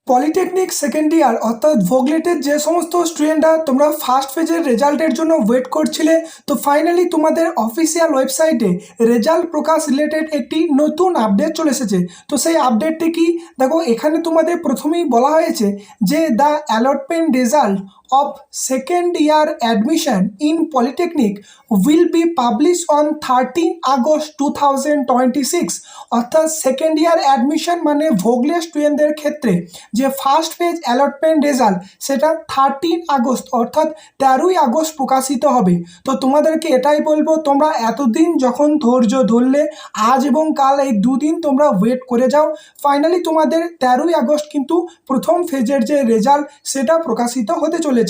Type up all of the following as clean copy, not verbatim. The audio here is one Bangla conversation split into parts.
পলিটেকনিক সেকেন্ড ইয়ার অর্থাৎ ভোগলেটের যে সমস্ত স্টুডেন্টরা তোমরা ফার্স্ট ফেজের রেজাল্টের জন্য ওয়েট করছিলে, তো ফাইনালি তোমাদের অফিসিয়াল ওয়েবসাইটে রেজাল্ট প্রকাশ রিলেটেড একটি নতুন আপডেট চলে এসেছে। তো সেই আপডেটটি কি দেখো, এখানে তোমাদের প্রথমেই বলা হয়েছে যে the allotment result of second year admission in Polytechnic will be published on 13 August 2026। অর্থাৎ সেকেন্ড ইয়ার অ্যাডমিশন মানে ভোগলে স্টুডেন্টদের ক্ষেত্রে যে ফার্স্ট পেজ অ্যালটমেন্ট রেজাল্ট সেটা 13 আগস্ট অর্থাৎ 13ই আগস্ট প্রকাশিত হবে। তো তোমাদেরকে এটাই বলবো, তোমরা এতদিন যখন ধৈর্য ধরলে, আজ এবং কাল এই দুদিন তোমরা ওয়েট করে যাও। ফাইনালি তোমাদের 13ই আগস্ট কিন্তু প্রথম ফেজের যে রেজাল্ট সেটা প্রকাশিত হতে চলেছে।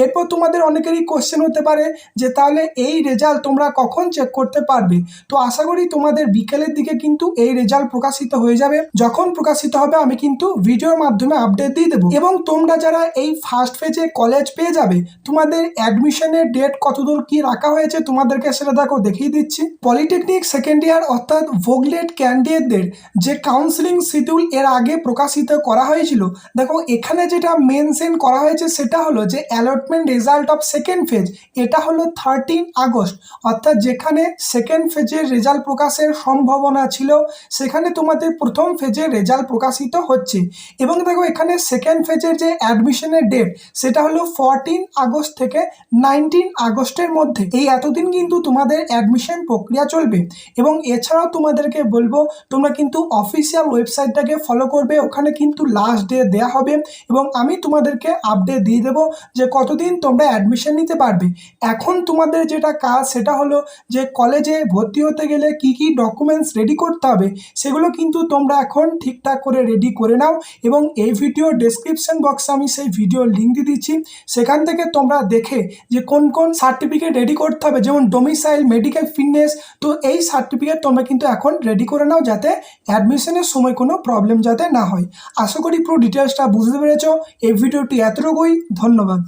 এরপর তোমাদের অনেকেরই কোশ্চেন হতে পারে যে তাহলে এই রেজাল্ট তোমরা কখন চেক করতে পারবে। তো আশা করি তোমাদের বিকেলের দিকে কিন্তু এই রেজাল্ট প্রকাশিত হয়ে যাবে। যখন প্রকাশিত হবে আমি কিন্তু ভিডিওর মাধ্যমে আপডেট দিয়ে দেবো। এবং তোমরা যারা এই ফার্স্ট ফেজে কলেজ পেয়ে যাবে, তোমাদের অ্যাডমিশনের ডেট কতদূর কি রাখা হয়েছে তোমাদেরকে সেটা দেখো দেখিয়ে দিচ্ছি। পলিটেকনিক সেকেন্ড ইয়ার অর্থাৎ ভোগলেট ক্যান্ডিডেটদের যে কাউন্সিলিং শিডিউল এর আগে প্রকাশিত করা হয়েছিল, দেখো এখানে যেটা মেনশন করা হয়েছে সেটা হলো যে allotment result of second phase এটা হলো 13 আগস্ট। অর্থাৎ যেখানে সেকেন্ড ফেজের রেজাল্ট প্রকাশের সম্ভাবনা ছিল, সেখানে তোমাদের প্রথম ফেজের রেজাল্ট প্রকাশিত হচ্ছে। এবং দেখো এখানে সেকেন্ড ফেজের যে অ্যাডমিশনের ডেট সেটা হলো 14 আগস্ট থেকে 19 আগস্টের মধ্যে। এই এতদিন কিন্তু তোমাদের অ্যাডমিশন প্রক্রিয়া চলবে। এবং এছাড়াও তোমাদেরকে বলবো, তোমরা কিন্তু অফিসিয়াল ওয়েবসাইটটাকে ফলো করবে, ওখানে কিন্তু লাস্ট ডে দেওয়া হবে এবং আমি তোমাদেরকে আপডেট দিয়ে দেবো যে কতদিন তোমরা অ্যাডমিশন নিতে পারবে। এখন তোমাদের যেটা কাজ সেটা হলো যে কলেজে ভর্তি হতে গেলে কি কি ডকুমেন্টস রেডি করতে হবে সেগুলো কিন্তু তোমরা এখন ঠিকঠাক করে রেডি করে নাও। এবং এই ভিডিও ডেসক্রিপশন বক্সে আমি সেই ভিডিওর লিঙ্ক দিয়ে দিচ্ছি, সেখান থেকে তোমরা দেখে যে কোন কোন সার্টিফিকেট রেডি করতে হবে, যেমন ডোমিসাইল, মেডিকেল ফিটনেস। তো এই সার্টিফিকেট তোমরা কিন্তু এখন রেডি করে নাও, যাতে অ্যাডমিশনের সময় কোনো প্রবলেম যাতে না হয়। আশা করি পুরো ডিটেলসটা বুঝতে পেরেছো। এই ভিডিওটি এতটুকুই, ধন্যবাদ।